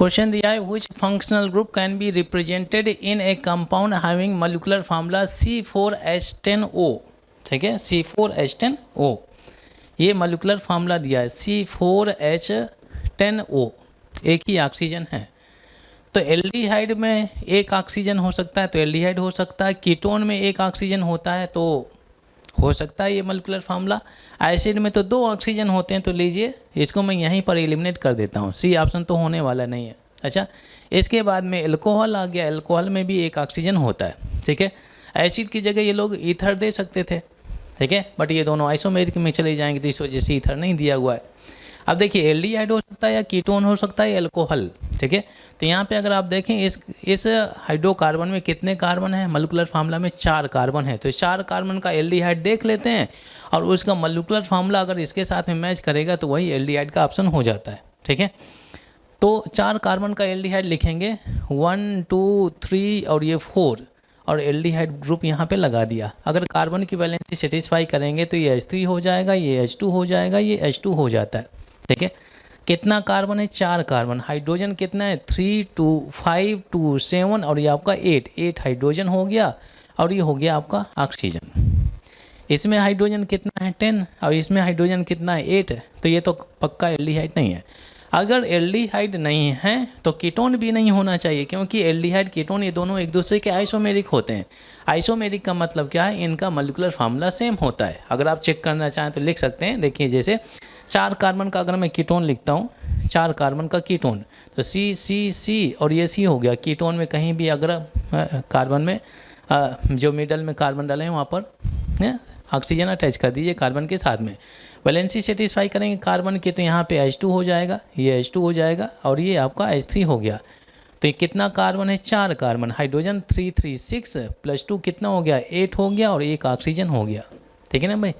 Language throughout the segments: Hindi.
क्वेश्चन दिया है विच functional group can be represented in A compound having molecular formula C4H10O। ठीक है, C4H10O ये मॉलिक्यूलर फार्मूला दिया है C4H10O, एक ही ऑक्सीजन है। तो एल्डिहाइड में एक ऑक्सीजन हो सकता है तो एल्डिहाइड हो सकता है, कीटोन में एक ऑक्सीजन होता है तो हो सकता है ये मॉलिक्यूलर फार्मूला। एसिड में तो 2 ऑक्सीजन होते हैं, तो लीजिए इसको मैं यहीं पर एलिमिनेट कर देता हूँ, सी ऑप्शन तो होने वाला नहीं है। अच्छा, इसके बाद में अल्कोहल आ गया, अल्कोहल में भी एक ऑक्सीजन होता है। ठीक है, एसिड की जगह ये लोग ईथर दे सकते थे, ठीक है, बट ये दोनों आइसोमेरिक में चले जाएंगे तो इस वजह से ईथर नहीं दिया हुआ है। अब देखिए एल्डिहाइड हो सकता है या कीटोन हो सकता है, अल्कोहल। ठीक है, तो यहाँ पे अगर आप देखें इस हाइड्रोकार्बन में कितने कार्बन है, मॉलिक्यूलर फार्मूला में 4 कार्बन है, तो 4 कार्बन का एल्डिहाइड देख लेते हैं और उसका मॉलिक्यूलर फार्मूला अगर इसके साथ में मैच करेगा तो वही एल्डिहाइड का ऑप्शन हो जाता है। ठीक है, तो 4 कार्बन का एल्डिहाइड लिखेंगे 1 2 3 और ये 4 और एल्डिहाइड ग्रुप यहाँ पे लगा दिया। अगर कार्बन की वैलेंसी सेटिस्फाई करेंगे तो ये H3 हो जाएगा, ये H2 हो जाएगा, ये H2 हो जाता है। ठीक है, कितना कार्बन है, 4 कार्बन। हाइड्रोजन कितना है, 3 2 5 2 7 और ये आपका 8 हाइड्रोजन हो गया और ये हो गया आपका ऑक्सीजन। इसमें हाइड्रोजन कितना है 10 और इसमें हाइड्रोजन कितना है 8, तो ये तो पक्का एल्डिहाइड नहीं है। अगर एल्डिहाइड नहीं है तो कीटोन भी नहीं होना चाहिए, क्योंकि एल्डिहाइड कीटोन ये दोनों एक दूसरे के आइसोमेरिक होते हैं। आइसोमेरिक का मतलब क्या है, इनका मॉलिक्यूलर फार्मूला सेम होता है। अगर आप चेक करना चाहें तो लिख सकते हैं, देखिए जैसे 4 कार्बन का अगर मैं कीटोन लिखता हूँ, 4 कार्बन का कीटोन, तो C और ये C हो गया। कीटोन में कहीं भी अगर कार्बन में जो मिडल में कार्बन डाले हैं वहाँ पर ऑक्सीजन अटैच कर दीजिए कार्बन के साथ में। वैलेंसी सेटिस्फाई करेंगे कार्बन की तो यहाँ पे H2 हो जाएगा, ये H2 हो जाएगा और ये आपका H3 हो गया। तो ये कितना कार्बन है, 4 कार्बन। हाइड्रोजन 3 3 6 + 2 कितना हो गया, 8 हो गया और एक ऑक्सीजन हो गया। ठीक है ना भाई,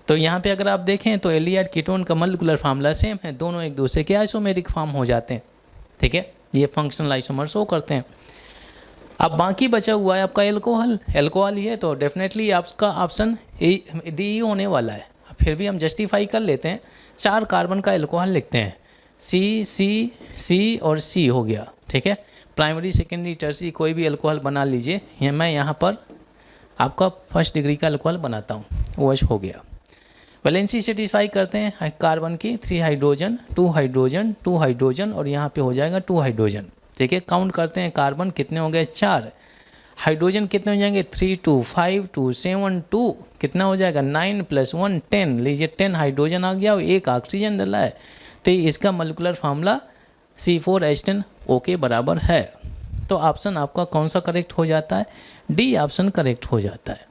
तो यहाँ पे अगर आप देखें तो एल्डिहाइड कीटोन का मॉलिक्यूलर फार्मूला सेम है, दोनों एक दूसरे के आइसोमेरिक फॉर्म हो जाते हैं। ठीक है, ये फंक्शनल आइसोमर शो करते हैं। अब बाकी बचा हुआ है आपका एल्कोहल। एल्कोहल ही है तो डेफिनेटली आपका ऑप्शन डी होने वाला है। फिर भी हम जस्टिफाई कर लेते हैं, 4 कार्बन का एल्कोहल लिखते हैं, C और C हो गया। ठीक है, प्राइमरी सेकेंडरी टर्सरी कोई भी एल्कोहल बना लीजिए। मैं यहाँ पर आपका फर्स्ट डिग्री का एल्कोहल बनाता हूँ, OH हो गया। वैलेंसी सेटिस्फाई करते हैं कार्बन की, 3 हाइड्रोजन 2 हाइड्रोजन 2 हाइड्रोजन और यहाँ पे हो जाएगा 2 हाइड्रोजन। ठीक है, काउंट करते हैं कार्बन कितने हो गए, 4। हाइड्रोजन कितने हो जाएंगे, 3 2 5 2 7 2 कितना हो जाएगा, 9 + 1 10। लीजिए 10 हाइड्रोजन आ गया और एक ऑक्सीजन डला है, तो इसका मॉलिक्यूलर फार्मूला C4H10O के बराबर है। तो ऑप्शन आपका कौन सा करेक्ट हो जाता है, डी ऑप्शन करेक्ट हो जाता है।